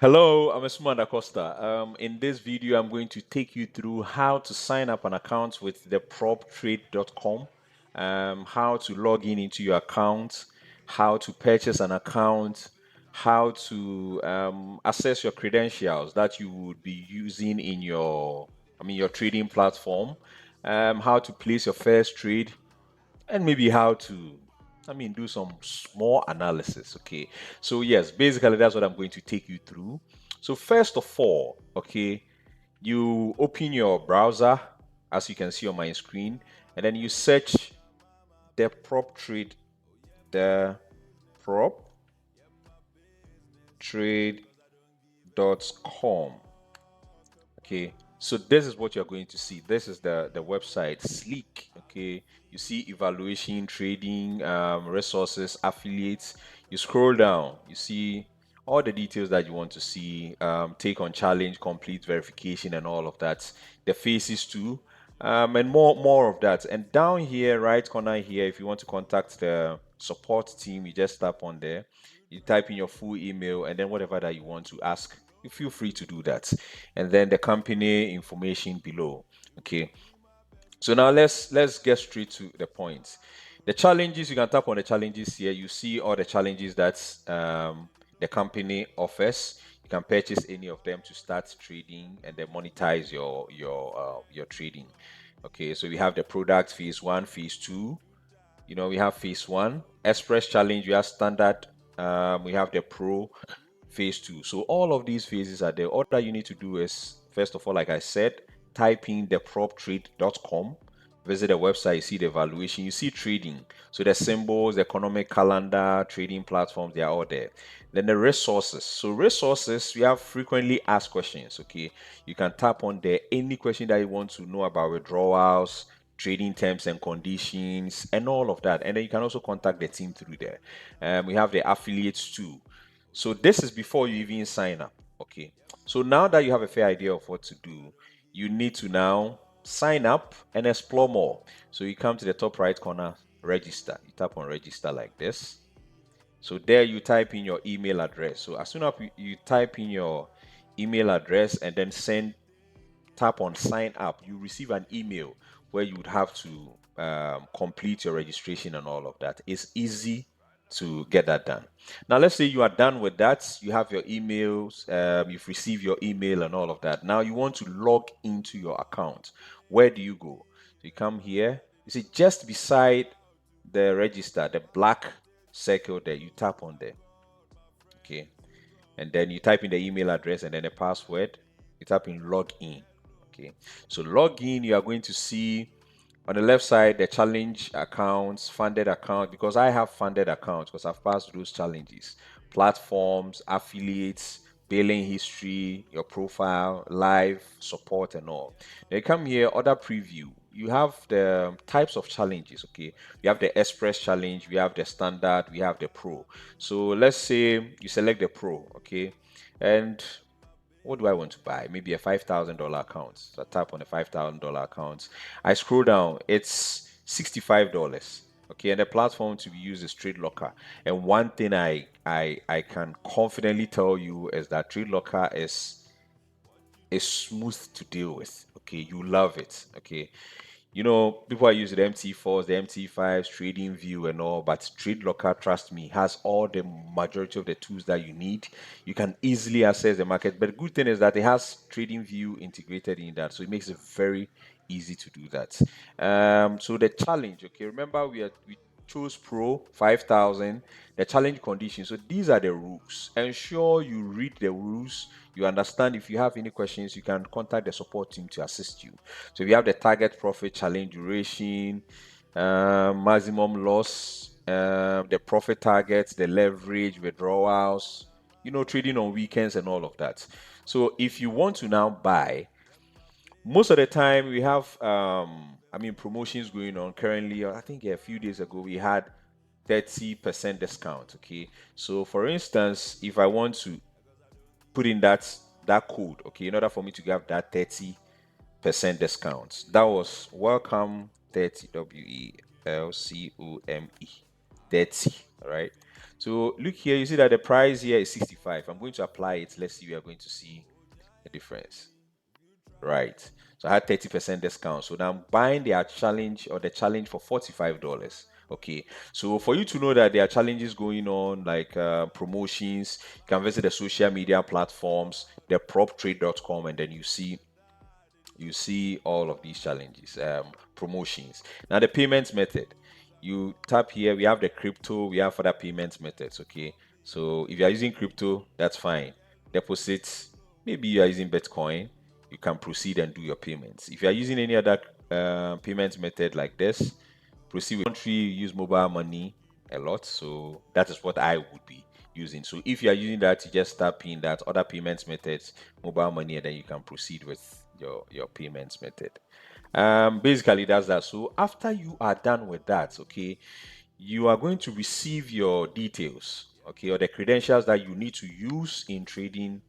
Hello, I'm Esmond Acosta. In this video, I'm going to take you through how to sign up an account with ThePropTrade.com, how to log in into your account, how to purchase an account, how to access your credentials that you would be using in your trading platform, how to place your first trade, and maybe how to do some small analysis. Okay, so yes, basically that's what I'm going to take you through. So first of all, okay, you open your browser as you can see on my screen, and then you search the prop trade, the prop trade.com. Okay, so this is what you're going to see. This is the website, sleek. Okay, you see evaluation, trading, resources, affiliates. You scroll down, you see all the details that you want to see, take on challenge, complete verification, and all of that. The faces too, and more of that. And down here, right corner here, if you want to contact the support team, you just tap on there. You type in your full email and then whatever that you want to ask, you feel free to do that. And then the company information below. Okay, so now let's get straight to the point. The challenges, you can tap on the challenges here. You see all the challenges that the company offers. You can purchase any of them to start trading and then monetize your trading. Okay, so we have the product phase one, phase two. We have phase one, express challenge. We have standard. We have the pro, phase two. So all of these phases are there. All that you need to do is, first of all, like I said, type in theproptrade.com, visit the website, you see the evaluation, you see trading. So the symbols, the economic calendar, trading platforms, they are all there. Then the resources. So resources, we have frequently asked questions. Okay, you can tap on there any question that you want to know about withdrawals, trading terms and conditions, and all of that. And then you can also contact the team through there. We have the affiliates too. So this is before you even sign up. Okay. So now that you have a fair idea of what to do, you need to now sign up and explore more. So you come to the top right corner, register. You tap on register like this. So there you type in your email address. So as soon as you type in your email address and then tap on sign up, you receive an email where you would have to complete your registration and all of that. It's easy to get that done. Now, let's say you are done with that, you have your emails, you've received your email and all of that. Now, you want to log into your account. Where do you go? So you come here, you see just beside the register, the black circle there, you tap on there. Okay. And then you type in the email address and then the password, you tap in login. Okay, so login, you are going to see on the left side the challenge accounts, funded account, because I have funded accounts because I've passed those challenges, platforms, affiliates, billing history, your profile, live support, and all. Then come here, other preview. You have the types of challenges. Okay, we have the express challenge, we have the standard, we have the pro. So let's say you select the pro. Okay, and what do I want to buy? Maybe a $5,000 account. So I tap on a $5,000 account. I scroll down. It's $65. Okay, and the platform to be used is Trade Locker. And one thing I can confidently tell you is that Trade Locker is smooth to deal with. Okay, you love it. Okay, people are using the MT4s, the MT5s, Trading View, and all, but Trade Locker, trust me, has all the majority of the tools that you need. You can easily access the market. But the good thing is that it has Trading View integrated in that, so it makes it very easy to do that. So the challenge, okay, remember we chose Pro 5,000, the challenge conditions. So these are the rules. Ensure you read the rules, you understand. If you have any questions, you can contact the support team to assist you. So we have the target profit, challenge duration, maximum loss, the profit targets, the leverage, withdrawals, trading on weekends and all of that. So if you want to now buy, most of the time we have promotions going on currently. I think a few days ago we had 30% discount. Okay, so for instance, if I want to put in that code, okay, in order for me to get that 30% discount, that was welcome 30, WELCOME 30. All right, So look here, you see that the price here is 65. I'm going to apply it. Let's see, we are going to see the difference. Right. So I had 30% discount. So now I'm buying their challenge or the challenge for $45. Okay. So for you to know that there are challenges going on, like promotions, you can visit the social media platforms, theproptrade.com, and then you see all of these challenges, promotions. Now the payment method, you tap here, we have the crypto, we have other payment methods. Okay, so if you are using crypto, that's fine. Deposits, maybe you are using Bitcoin, you can proceed and do your payments. If you are using any other payment method like this, proceed with country, use mobile money a lot, so that is what I would be using. So if you are using that, you just tap in that other payments methods, mobile money, and then you can proceed with your payments method. Basically that's that. So after you are done with that, okay, you are going to receive your details, okay, or the credentials that you need to use in trading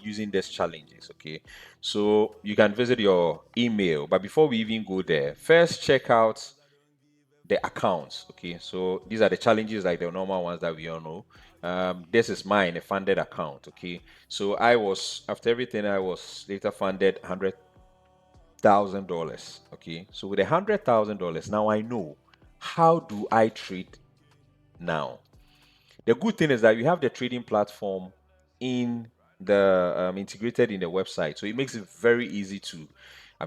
using these challenges. Okay, so you can visit your email, but before we even go there, first check out the accounts. Okay, so these are the challenges, like the normal ones that we all know. This is mine, a funded account. Okay, so I was, after everything, I was later funded $100,000. Okay, so with $100,000, now I know how do I trade now. The good thing is that you have the trading platform in the integrated in the website, so it makes it very easy to,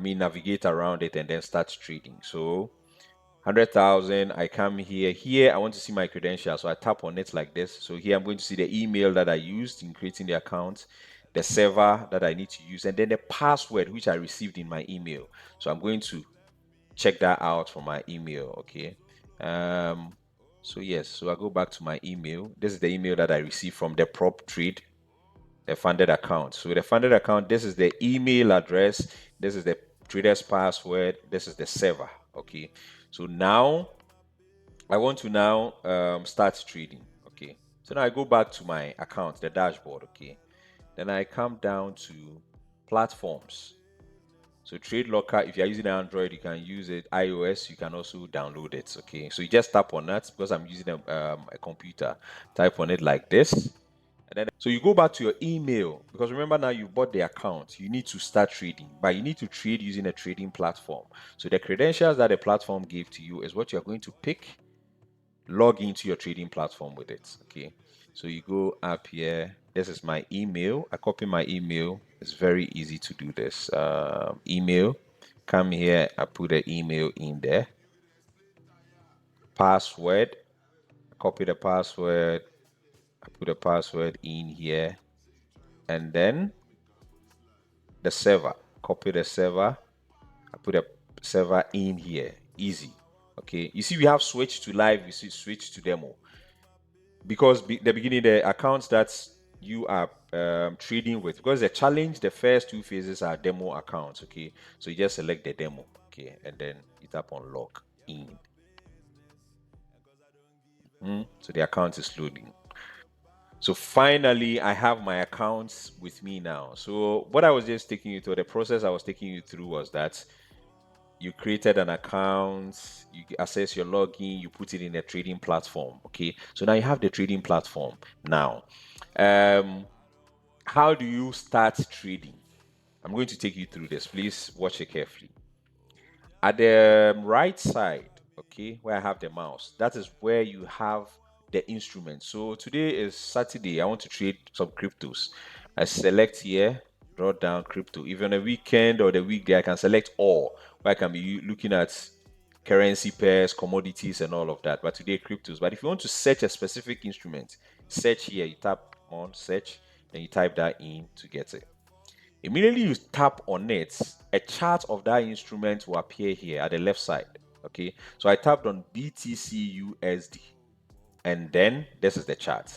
navigate around it and then start trading. So 100,000, I come here. Here, I want to see my credentials. So I tap on it like this. So here, I'm going to see the email that I used in creating the account, the server that I need to use, and then the password which I received in my email. So I'm going to check that out from my email. Okay. So yes, so I go back to my email. This is the email that I received from ThePropTrade, the funded account. So the funded account, this is the email address, this is the trader's password, this is the server. Okay, so now I want to now start trading. Okay, so now I go back to my account, the dashboard. Okay, then I come down to platforms. So Trade Locker, if you're using Android, you can use it. iOS, you can also download it. Okay, so you just tap on that because I'm using a computer. Type on it like this, and then so you go back to your email, because remember now you bought the account. You need to start trading, but you need to trade using a trading platform. So the credentials that the platform gave to you is what you're going to pick. Log into your trading platform with it. Okay, so you go up here. This is my email. I copy my email. It's very easy to do this. Email, come here, I put the email in there. Password, I copy the password, I put the password in here, and then the server, copy the server, I put a server in here. Easy. Okay, you see we have switch to live, we see switch to demo, because the beginning, the accounts that you are trading with, because the challenge, the first two phases are demo accounts. Okay, so you just select the demo. Okay, and then you tap on log in. So the account is loading. So finally, I have my accounts with me now. So what I was just taking you through, the process I was taking you through, was that you created an account, you access your login, you put it in a trading platform. Okay, so now you have the trading platform. Now, how do you start trading? I'm going to take you through this. Please watch it carefully. At the right side, okay, where I have the mouse, that is where you have the instrument. So today is Saturday. I want to trade some cryptos. I select here, draw down crypto. If on a weekend or the weekday, I can select all, where I can be looking at currency pairs, commodities, and all of that. But today, cryptos. But if you want to search a specific instrument, search here. You tap on search, then you type that in to get it. Immediately you tap on it, a chart of that instrument will appear here at the left side. Okay, so I tapped on BTC USD, and then this is the chart.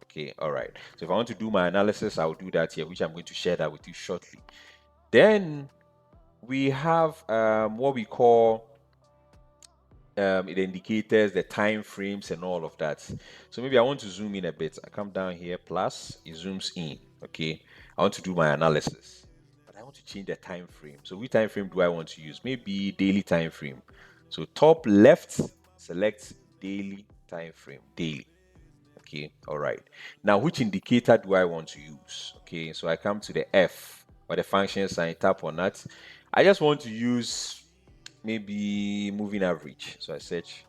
Okay, all right. So if I want to do my analysis, I'll do that here, which I'm going to share that with you shortly. Then we have what we call the indicators, the time frames, and all of that. So maybe I want to zoom in a bit. I come down here, plus it zooms in. Okay, I want to do my analysis, but I want to change the time frame. So which time frame do I want to use? Maybe daily time frame. So top left, select daily. time frame, daily. Okay, all right. Now, which indicator do I want to use? Okay, so I come to the F or the function sign, tap on that. I just want to use maybe moving average. So I search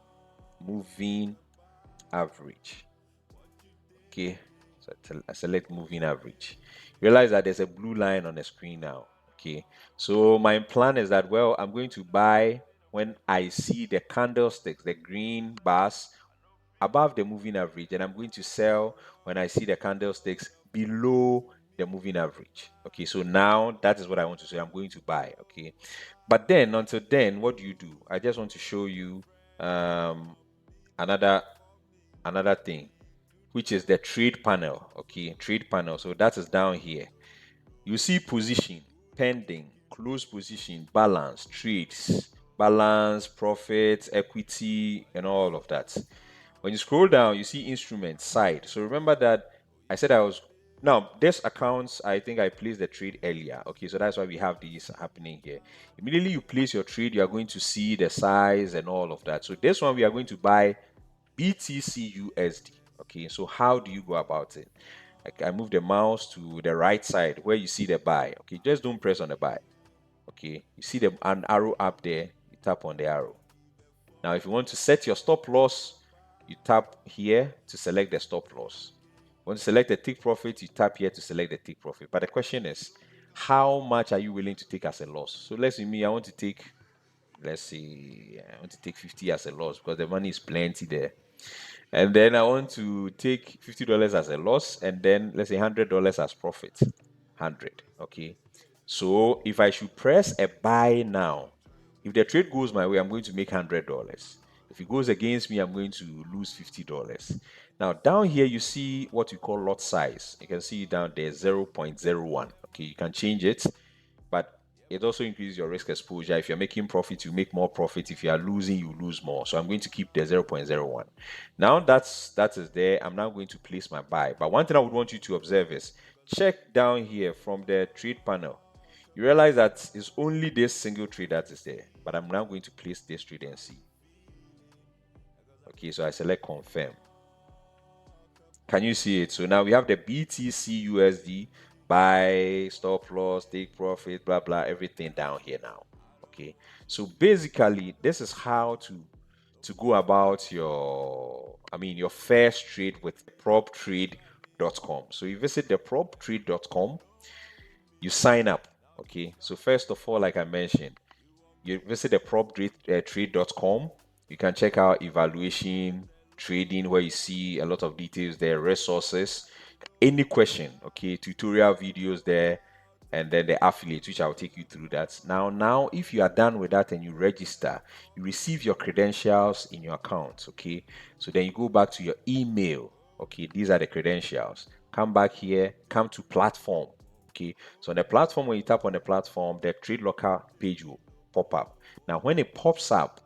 moving average. Okay, so I select moving average. Realize that there's a blue line on the screen now. Okay, so my plan is that, well, I'm going to buy when I see the candlesticks, the green bars above the moving average, and I'm going to sell when I see the candlesticks below the moving average. Okay, so now that is what I want to say. I'm going to buy. Okay, but then until then, what do? I just want to show you another thing, which is the trade panel. Okay, trade panel. So that is down here. You see position, pending, close position, balance, trades, balance, profit, equity, and all of that. When you scroll down, you see instrument side. So remember that I said I was now this accounts, I think I placed the trade earlier. Okay, so that's why we have these happening here. Immediately you place your trade, you are going to see the size and all of that. So this one we are going to buy BTC USD. Okay, so how do you go about it? I move the mouse to the right side where you see the buy. Okay, just don't press on the buy. Okay, you see an arrow up there, you tap on the arrow. Now, if you want to set your stop loss, you tap here to select the stop loss. Want to select the take profit, you tap here to select the take profit. But the question is, how much are you willing to take as a loss? So let's say me, I want to take, let's say, I want to take 50 as a loss because the money is plenty there. And then I want to take $50 as a loss, and then let's say $100 as profit. 100. Okay. So if I should press a buy now, if the trade goes my way, I'm going to make $100. If it goes against me, I'm going to lose $50. Now, down here, you see what we call lot size. You can see down there 0.01. Okay, you can change it, but it also increases your risk exposure. If you're making profit, you make more profit. If you are losing, you lose more. So I'm going to keep the 0.01. Now that is there. I'm now going to place my buy. But one thing I would want you to observe is check down here from the trade panel. You realize that it's only this single trade that is there. But I'm now going to place this trade and see. Okay, so I select confirm. Can you see it? So now we have the BTC USD, buy, stop loss, take profit, blah blah, everything down here now. Okay, so basically this is how to go about your first trade with proptrade.com. So you visit the proptrade.com, you sign up. Okay, so first of all, like I mentioned, you visit the proptrade.com. You can check out evaluation, trading, where you see a lot of details there, resources, any question, okay, tutorial videos there, and then the affiliate, which I'll take you through that. Now, if you are done with that and you register, you receive your credentials in your account, okay? So then you go back to your email, okay? These are the credentials. Come back here, come to platform, okay? So on the platform, when you tap on the platform, the trade locker page will pop up. Now, when it pops up,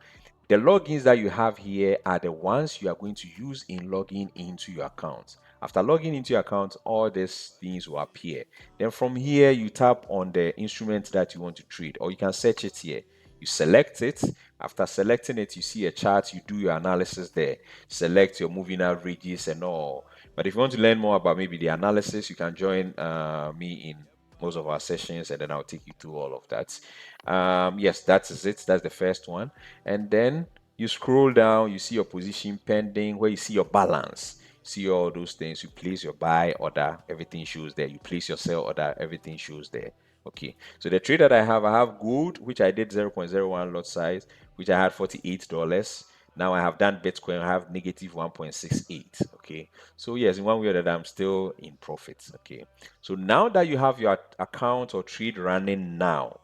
the logins that you have here are the ones you are going to use in logging into your account. After logging into your account, all these things will appear. Then from here, you tap on the instrument that you want to trade, or you can search it here. You select it. After selecting it, you see a chart, you do your analysis there. Select your moving averages and all. But if you want to learn more about maybe the analysis, you can join me in most of our sessions, and then I'll take you through all of that. Yes, that is it. That's the first one. And then you scroll down, you see your position pending, where you see your balance. See all those things. You place your buy order, everything shows there. You place your sell order, everything shows there. Okay, so the trade that I have gold, which I did 0.01 lot size, which I had $48. Now I have done Bitcoin, I have negative 1.68. Okay, so yes, in one way or another, I'm still in profits. Okay, so now that you have your account or trade running now,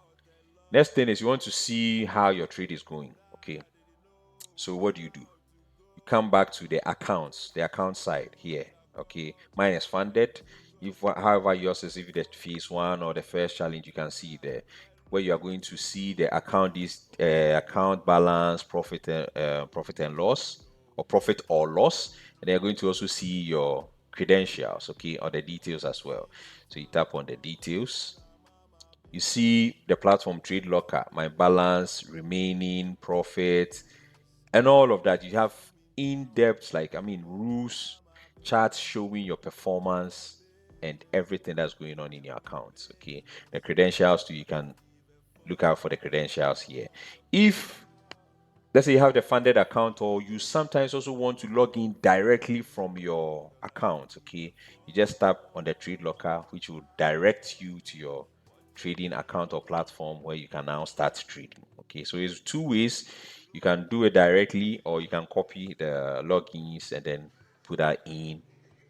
next thing is you want to see how your trade is going. Okay, so what do? You come back to the accounts, the account side here. Okay, mine is funded. If however yours is, if the phase one or the first challenge, you can see there where you are going to see the account is account balance, profit and loss, or profit or loss, and then you're going to also see your credentials, okay, or the details as well. So you tap on the details. You see the platform trade locker, my balance, remaining profit, and all of that. You have in-depth, like, I mean, rules, charts showing your performance and everything that's going on in your accounts. Okay. The credentials too, you can look out for the credentials here. If let's say you have the funded account, or you sometimes also want to log in directly from your account, okay, you just tap on the trade locker, which will direct you to your trading account or platform where you can now start trading. Okay, so it's two ways. You can do it directly, or you can copy the logins and then put that in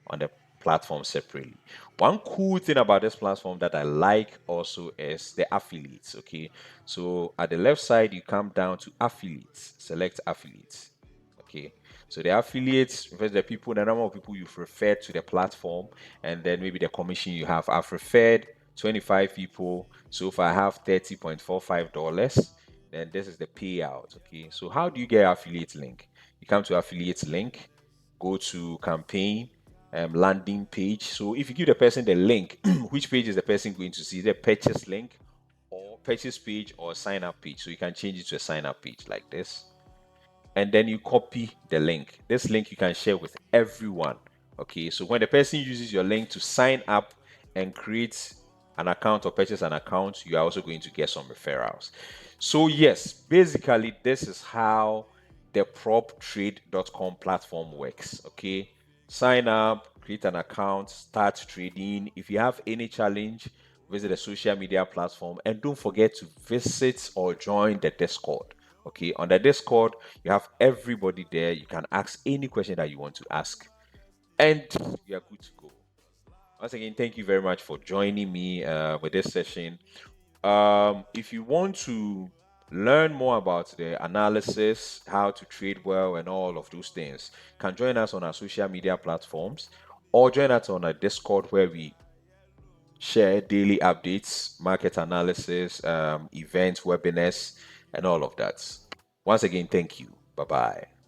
on the platform separately. One cool thing about this platform that I like also is the affiliates. Okay, so at the left side, you come down to affiliates, select affiliates. Okay, so the affiliates refers the people, the number of people you've referred to the platform, and then maybe the commission you have. I've referred 25 people, so if I have $30.45, then this is the payout. Okay, so how do you get affiliate link? You come to affiliate link, go to campaign, landing page. So if you give the person the link, which page is the person going to see? The purchase link, or purchase page, or sign up page. So you can change it to a sign up page like this. And then you copy the link. This link you can share with everyone. Okay, so when the person uses your link to sign up and create an account or purchase an account, you are also going to get some referrals. So yes, basically this is how the proptrade.com platform works. Okay, sign up, create an account, start trading. If you have any challenge, visit the social media platform, and don't forget to visit or join the Discord. Okay, on the Discord, you have everybody there. You can ask any question that you want to ask, and you are good to go. Once again, thank you very much for joining me with this session. If you want to learn more about the analysis, how to trade well, and all of those things, can join us on our social media platforms, or join us on our Discord where we share daily updates, market analysis, events, webinars, and all of that. Once again, thank you. Bye bye.